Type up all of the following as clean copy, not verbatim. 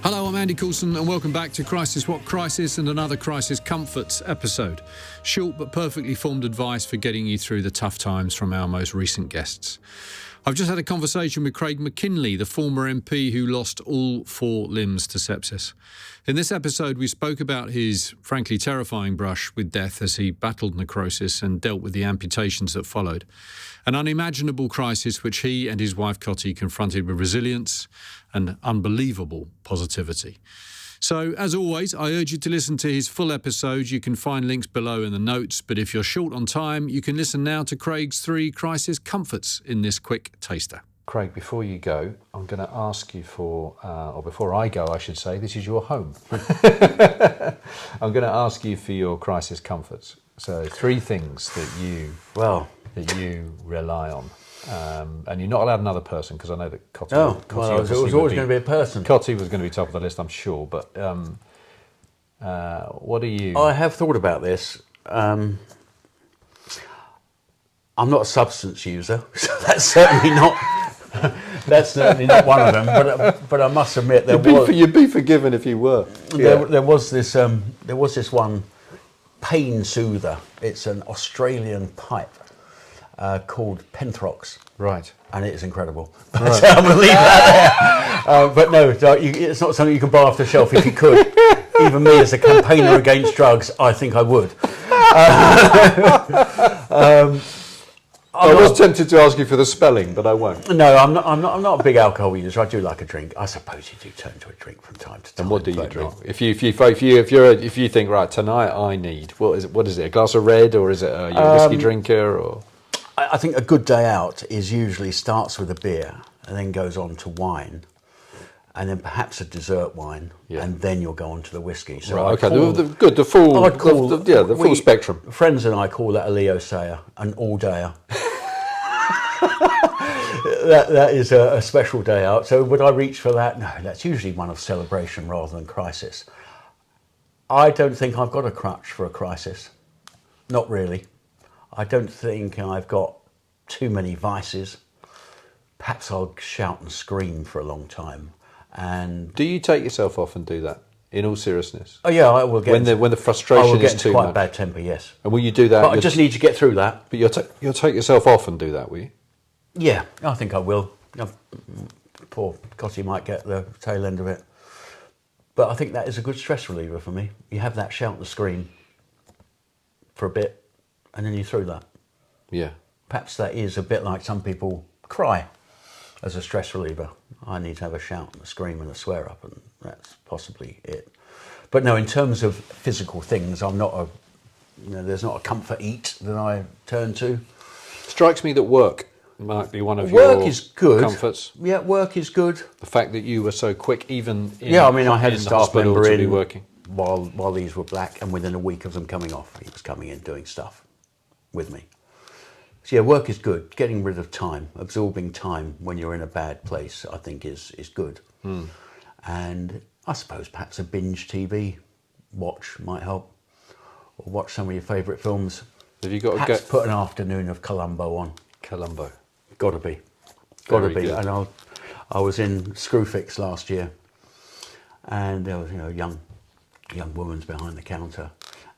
Hello, I'm Andy Coulson and welcome back to Crisis What Crisis and another Crisis Comforts episode. Short but perfectly formed advice for getting you through the tough times from our most recent guests. I've just had a conversation with Craig Mackinlay, the former MP who lost all 4 limbs to sepsis. In this episode, we spoke about his frankly terrifying brush with death as he battled necrosis and dealt with the amputations that followed. An unimaginable crisis which he and his wife Cotty confronted with resilience and unbelievable positivity. So, as always, I urge you to listen to his full episode. You can find links below in the notes, but if you're short on time, you can listen now to Craig's 3 crisis comforts in this quick taster. Craig, before you go, I'm going to ask you for, or before I go, I should say, this is your home. I'm going to ask you for your crisis comforts. So 3 things that you rely on. And you're not allowed another person because I know that Cotty. It was always going to be a person. Cotty was going to be top of the list, I'm sure. But what are you? I have thought about this. I'm not a substance user, so that's certainly not. That's certainly not one of them. But I must admit you'd be forgiven if you were. There was this one pain soother. It's an Australian pipe. Called Penthrox. Right. And it is incredible. Right. I'm going to leave that there. But no, it's not something you can buy off the shelf if you could. Even me as a campaigner against drugs, I think I would. I was tempted to ask you for the spelling, but I won't. No, I'm not a big alcohol user. I do like a drink. I suppose you do turn to a drink from time to time. And what do you drink? If you think right tonight, I need what is it? A glass of red, or is it a whiskey drinker, or? I think a good day out is usually starts with a beer and then goes on to wine, and then perhaps a dessert wine, and then you'll go on to the whiskey. So right, the full spectrum. Friends and I call that a Leo Sayer, an all-dayer. that is a special day out. So would I reach for that? No, that's usually one of celebration rather than crisis. I don't think I've got a crutch for a crisis. Not really. I don't think I've got too many vices. Perhaps I'll shout and scream for a long time. And do you take yourself off and do that? In all seriousness? Oh yeah, I will get when the frustration is too much. Quite bad temper, yes. And will you do that? But I just need to get through that. But you'll take yourself off and do that, will you? Yeah, I think I will. Poor Cotty might get the tail end of it. But I think that is a good stress reliever for me. You have that shout and scream for a bit. And then you throw that. Yeah. Perhaps that is a bit like some people cry as a stress reliever. I need to have a shout and a scream and a swear up, and that's possibly it. But no, in terms of physical things, I'm not there's not a comfort eat that I turn to. Strikes me that work might be one of your work is good. Comforts. Yeah, work is good. The fact that you were so quick, even I had a staff member to be working while these were black, and within a week of them coming off, he was coming in doing stuff with me. So yeah, work is good. Getting rid of time, absorbing time when you're in a bad place, I think is good. And I suppose perhaps a binge TV watch might help, or watch some of your favourite films. Have you got perhaps put an afternoon of Columbo on? Columbo, gotta be. And I was in Screwfix last year, and there was young woman's behind the counter,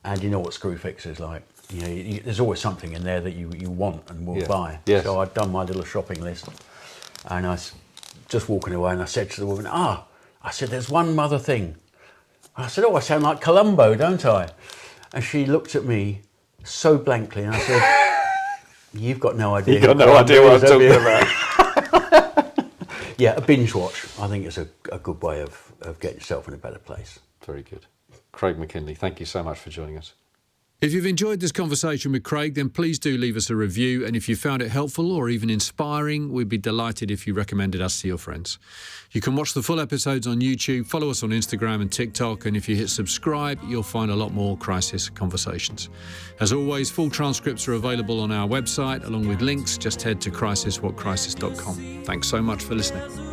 and you know what Screwfix is like. There's always something in there that you want and will buy. Yes. So I'd done my little shopping list, and I was just walking away, and I said to the woman, I said, there's one other thing. I said, I sound like Columbo, don't I? And she looked at me so blankly, and I said, you've got no idea. You've got no idea what I'm talking about. Yeah, a binge watch, I think, is a good way of getting yourself in a better place. Very good. Craig Mackinlay, thank you so much for joining us. If you've enjoyed this conversation with Craig, then please do leave us a review. And if you found it helpful or even inspiring, we'd be delighted if you recommended us to your friends. You can watch the full episodes on YouTube, follow us on Instagram and TikTok, and if you hit subscribe, you'll find a lot more crisis conversations. As always, full transcripts are available on our website, along with links. Just head to crisiswhatcrisis.com. Thanks so much for listening.